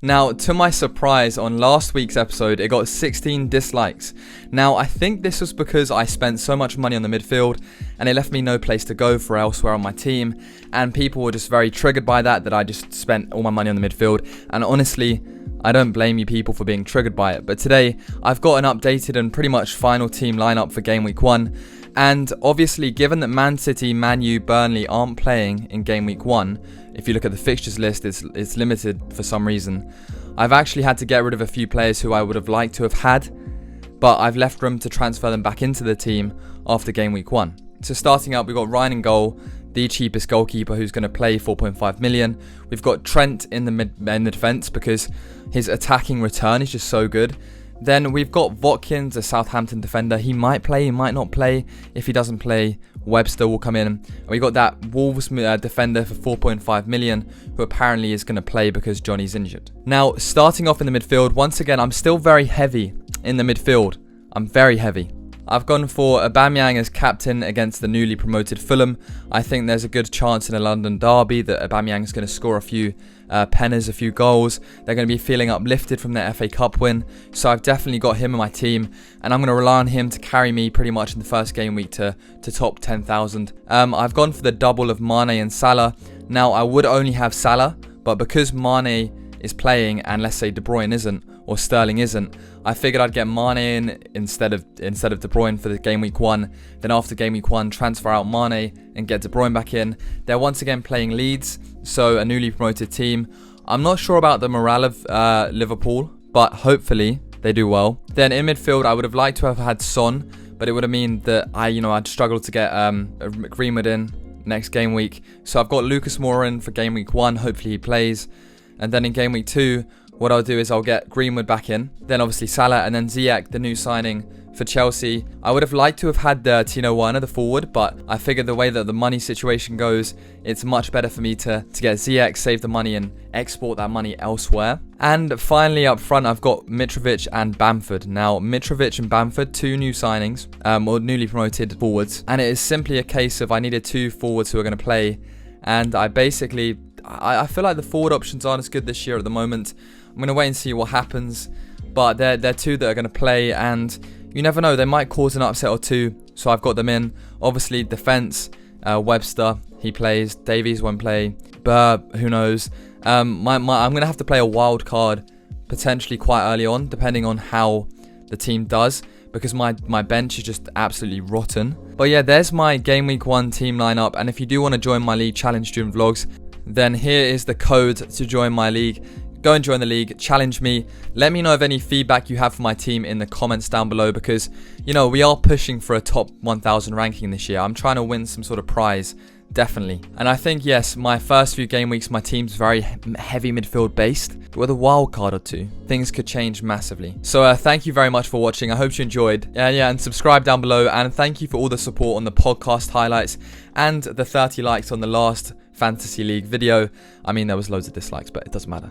Now, to my surprise, on last week's episode, it got 16 dislikes. Now, I think this was because I spent so much money on the midfield, and it left me no place to go for elsewhere on my team, and people were just very triggered by that I just spent all my money on the midfield, and honestly, I don't blame you people for being triggered by it. But today, I've got an updated and pretty much final team lineup for Game Week 1, and obviously, given that Man City, Man U, Burnley aren't playing in Game Week 1, if you look at the fixtures list, it's limited for some reason. I've actually had to get rid of a few players who I would have liked to have had, but I've left room to transfer them back into the team after Game Week 1. So starting up, we've got Ryan in goal, the cheapest goalkeeper who's going to play 4.5 million. We've got Trent in the defence because his attacking return is just so good. Then we've got Watkins, a Southampton defender. He might play, he might not play. If he doesn't play, Webster will come in. And we got that Wolves defender for 4.5 million, who apparently is going to play because Johnny's injured. Now, starting off in the midfield, once again, I'm still very heavy in the midfield. I'm very heavy. I've gone for Aubameyang as captain against the newly promoted Fulham. I think there's a good chance in a London derby that Aubameyang is going to score a few penners, a few goals. They're going to be feeling uplifted from their FA Cup win. So I've definitely got him in my team, and I'm going to rely on him to carry me pretty much in the first game week to top 10,000. I've gone for the double of Mane and Salah. Now, I would only have Salah, but because Mane is playing and let's say De Bruyne isn't, or Sterling isn't, I figured I'd get Mane in instead of De Bruyne for the Game Week 1. Then after Game Week 1, transfer out Mane and get De Bruyne back in. They're once again playing Leeds, so a newly promoted team. I'm not sure about the morale of Liverpool, but hopefully they do well. Then in midfield, I would have liked to have had Son, but it would have meant that I'd struggle to get Greenwood in next game week. So I've got Lucas Moura in for Game Week 1. Hopefully he plays. And then in Game Week 2, what I'll do is I'll get Greenwood back in, then obviously Salah, and then Ziyech, the new signing for Chelsea. I would have liked to have had Tino Werner, the forward, but I figured the way that the money situation goes, it's much better for me to get Ziyech, save the money, and export that money elsewhere. And finally up front, I've got Mitrovic and Bamford. Now, Mitrovic and Bamford, two new signings, or newly promoted forwards, and it is simply a case of I needed two forwards who are going to play, and I feel like the forward options aren't as good this year at the moment. I'm going to wait and see what happens, but they're two that are going to play, and you never know, they might cause an upset or two, so I've got them in. Obviously, defence, Webster, he plays, Davies won't play, Burr, who knows. I'm going to have to play a wild card potentially quite early on, depending on how the team does, because my bench is just absolutely rotten. But yeah, there's my Game Week 1 team lineup, and if you do want to join my league challenge student vlogs, then here is the code to join my league. Go and join the league, challenge me. Let me know of any feedback you have for my team in the comments down below, because, we are pushing for a top 1,000 ranking this year. I'm trying to win some sort of prize, definitely. And I think, yes, my first few game weeks, my team's very heavy midfield based. But with a wild card or two, things could change massively. So thank you very much for watching. I hope you enjoyed. And subscribe down below. And thank you for all the support on the podcast highlights and the 30 likes on the last Fantasy League video. I mean, there was loads of dislikes, but it doesn't matter.